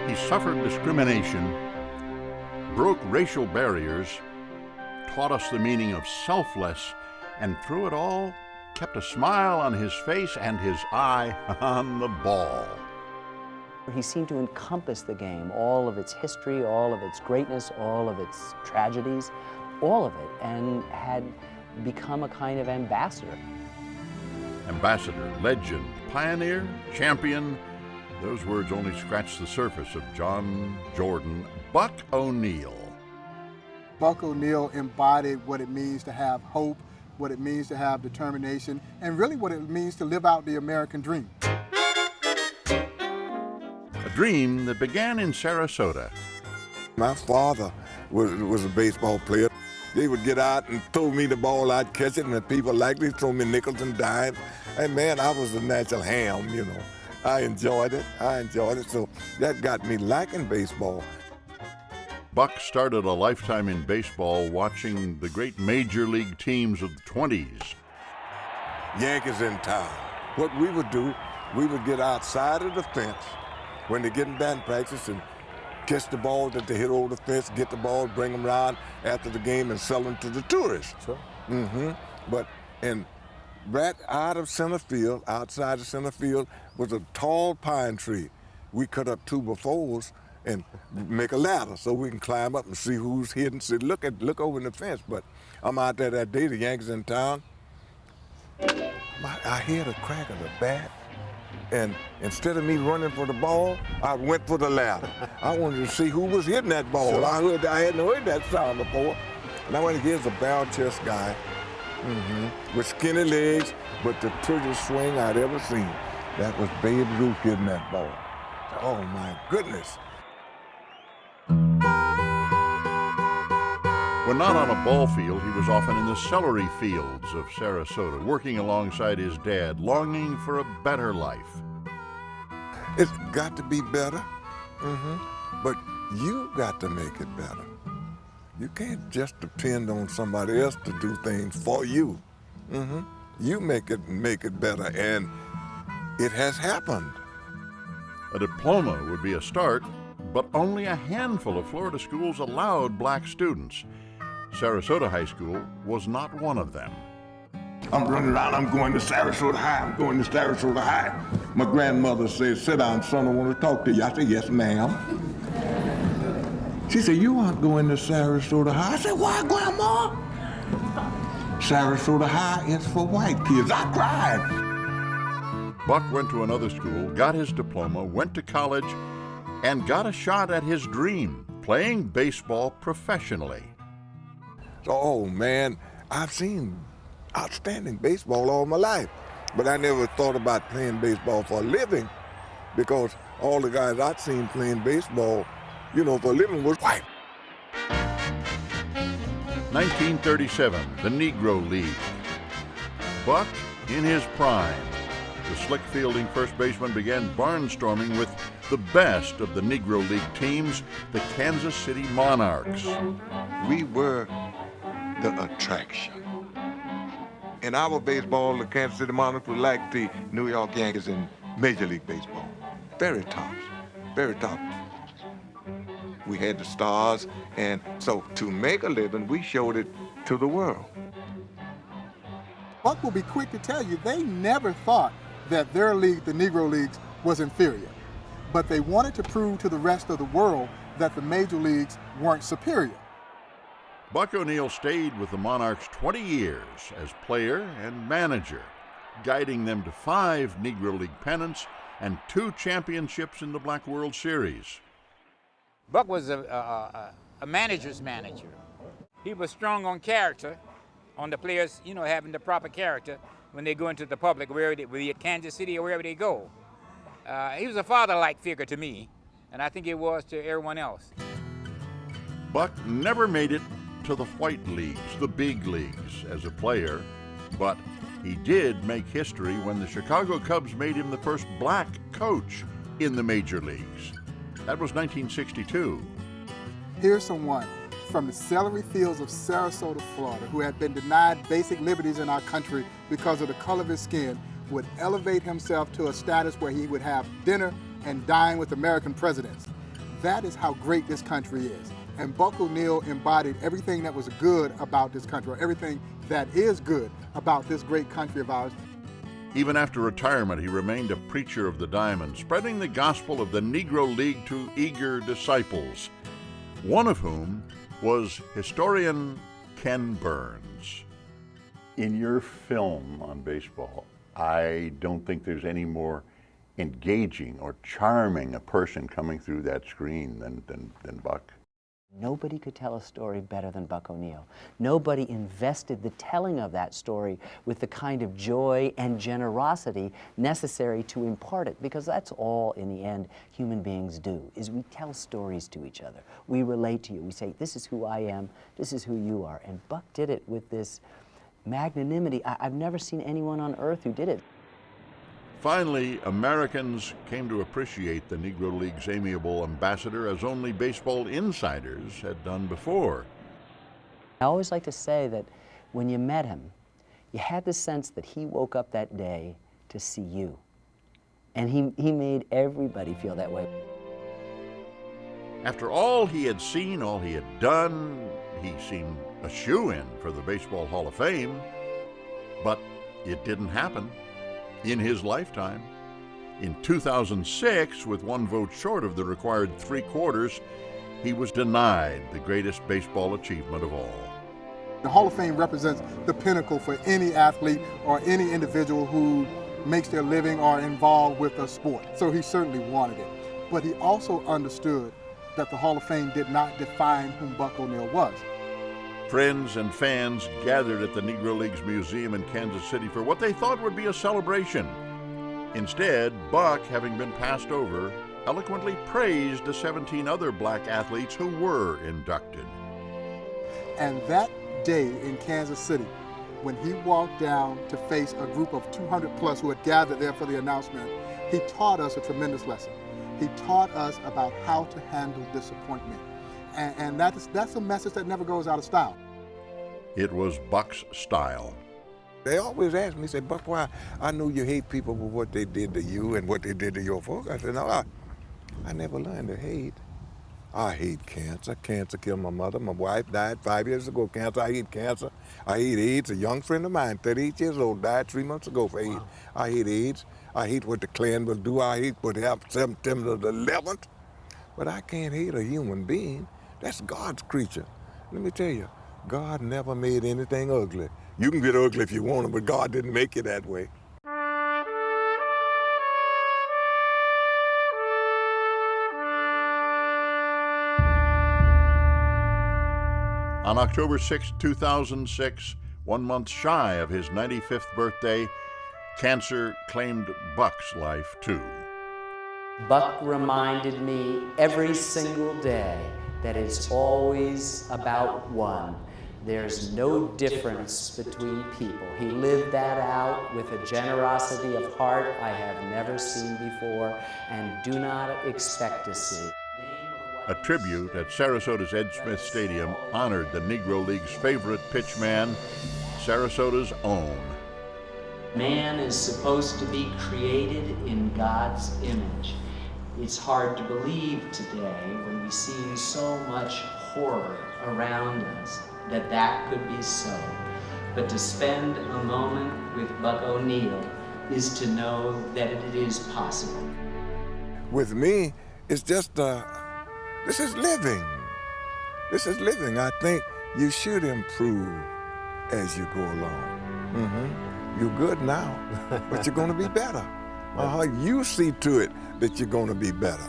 He suffered discrimination, broke racial barriers, taught us the meaning of selfless, and through it all, kept a smile on his face and his eye on the ball. He seemed to encompass the game, all of its history, all of its greatness, all of its tragedies, all of it, and had become a kind of ambassador. Ambassador, legend, pioneer, champion, those words only scratch the surface of John Jordan Buck O'Neil. Buck O'Neil embodied what it means to have hope, what it means to have determination, and really what it means to live out the American dream. A dream that began in Sarasota. My father was a baseball player. They would get out and throw me the ball, I'd catch it, and the people liked it, throw me nickels and dimes. And man, I was a natural ham, you know. I enjoyed it, so that got me liking baseball. Buck started a lifetime in baseball watching the great major league teams of the 20s. Yankees in town. What we would do, we would get outside of the fence when they get in batting practice and catch the ball that they hit over the fence, get the ball, bring them around after the game and sell them to the tourists. Sure. But, and right out of center field, outside of center field, was a tall pine tree. We cut up 2x4s and make a ladder so we can climb up and see who's hidden. So look over in the fence. But I'm out there that day, the Yankees in town. I hear the crack of the bat, and instead of me running for the ball, I went for the ladder. I wanted to see who was hitting that ball. Sure. I hadn't heard that sound before. And I went, here's a barrel chest guy with skinny legs, but the prettiest swing I'd ever seen. That was Babe Ruth hitting that ball. Oh my goodness. When not on a ball field, he was often in the celery fields of Sarasota, working alongside his dad, longing for a better life. It's got to be better, but you got to make it better. You can't just depend on somebody else to do things for you. You make it better, and it has happened. A diploma would be a start, but only a handful of Florida schools allowed black students. Sarasota High School was not one of them. I'm running around, I'm going to Sarasota High, I'm going to Sarasota High. My grandmother said, sit down, son, I want to talk to you. I said, yes, ma'am. She said, you aren't going to Sarasota High. I said, why, Grandma? Sarasota High is for white kids. I cried. Buck went to another school, got his diploma, went to college, and got a shot at his dream, playing baseball professionally. Oh, man, I've seen outstanding baseball all my life, but I never thought about playing baseball for a living because all the guys I'd seen playing baseball, you know, for a living was white. 1937, the Negro Leagues. Buck in his prime. The slick-fielding first baseman began barnstorming with the best of the Negro League teams, the Kansas City Monarchs. We were the attraction. In our baseball, the Kansas City Monarchs were like the New York Yankees in Major League Baseball. Very tops, very tops. We had the stars, and so to make a living, we showed it to the world. Buck will be quick to tell you they never thought that their league, the Negro Leagues, was inferior. But they wanted to prove to the rest of the world that the Major Leagues weren't superior. Buck O'Neil stayed with the Monarchs 20 years as player and manager, guiding them to 5 Negro League pennants and 2 championships in the Black World Series. Buck was a manager's manager. He was strong on character, on the players, you know, having the proper character when they go into the public, whether at Kansas City or wherever they go. He was a father-like figure to me, and I think he was to everyone else. Buck never made it to the white leagues, the big leagues, as a player, but he did make history when the Chicago Cubs made him the first black coach in the major leagues. That was 1962. Here's someone from the celery fields of Sarasota, Florida, who had been denied basic liberties in our country because of the color of his skin, would elevate himself to a status where he would have dinner and dine with American presidents. That is how great this country is. And Buck O'Neil embodied everything that was good about this country, or everything that is good about this great country of ours. Even after retirement, he remained a preacher of the diamond, spreading the gospel of the Negro League to eager disciples, one of whom was historian Ken Burns. In your film on baseball, I don't think there's any more engaging or charming a person coming through that screen than Buck. Nobody could tell a story better than Buck O'Neil. Nobody invested the telling of that story with the kind of joy and generosity necessary to impart it, because that's all, in the end, human beings do, is we tell stories to each other. We relate to you. We say, this is who I am, this is who you are. And Buck did it with this magnanimity. I've never seen anyone on earth who did it. Finally, Americans came to appreciate the Negro League's amiable ambassador as only baseball insiders had done before. I always like to say that when you met him, you had the sense that he woke up that day to see you. And he made everybody feel that way. After all he had seen, all he had done, he seemed a shoo-in for the Baseball Hall of Fame. But it didn't happen in his lifetime. In 2006, with one vote short of the required 3/4, he was denied the greatest baseball achievement of all. The Hall of Fame represents the pinnacle for any athlete or any individual who makes their living or involved with a sport. So he certainly wanted it. But he also understood that the Hall of Fame did not define whom Buck O'Neil was. Friends and fans gathered at the Negro Leagues Museum in Kansas City for what they thought would be a celebration. Instead, Buck, having been passed over, eloquently praised the 17 other black athletes who were inducted. And that day in Kansas City, when he walked down to face a group of 200 plus who had gathered there for the announcement, he taught us a tremendous lesson. He taught us about how to handle disappointment. And that's a message that never goes out of style. It was Buck's style. They always ask me, say, Buck, why? I know you hate people for what they did to you and what they did to your folks. I said, no, I never learned to hate. I hate cancer. Cancer killed my mother. My wife died 5 years ago. Cancer, I hate cancer. I hate AIDS. A young friend of mine, 38 years old, died 3 months ago for AIDS. Wow. I hate AIDS. I hate what the Klan will do. I hate what happened September the 11th. But I can't hate a human being. That's God's creature. Let me tell you, God never made anything ugly. You can get ugly if you want to, but God didn't make you that way. On October 6, 2006, 1 month shy of his 95th birthday, cancer claimed Buck's life too. Buck reminded me every single day that it's always about one. There's no difference between people. He lived that out with a generosity of heart I have never seen before and do not expect to see. A tribute at Sarasota's Ed Smith Stadium honored the Negro League's favorite pitchman, Sarasota's own. Man is supposed to be created in God's image. It's hard to believe today, when we see so much horror around us, that that could be so. But to spend a moment with Buck O'Neil is to know that it is possible. With me, it's just, this is living. This is living. I think you should improve as you go along. You're good now, but you're going to be better. You see to it that you're going to be better.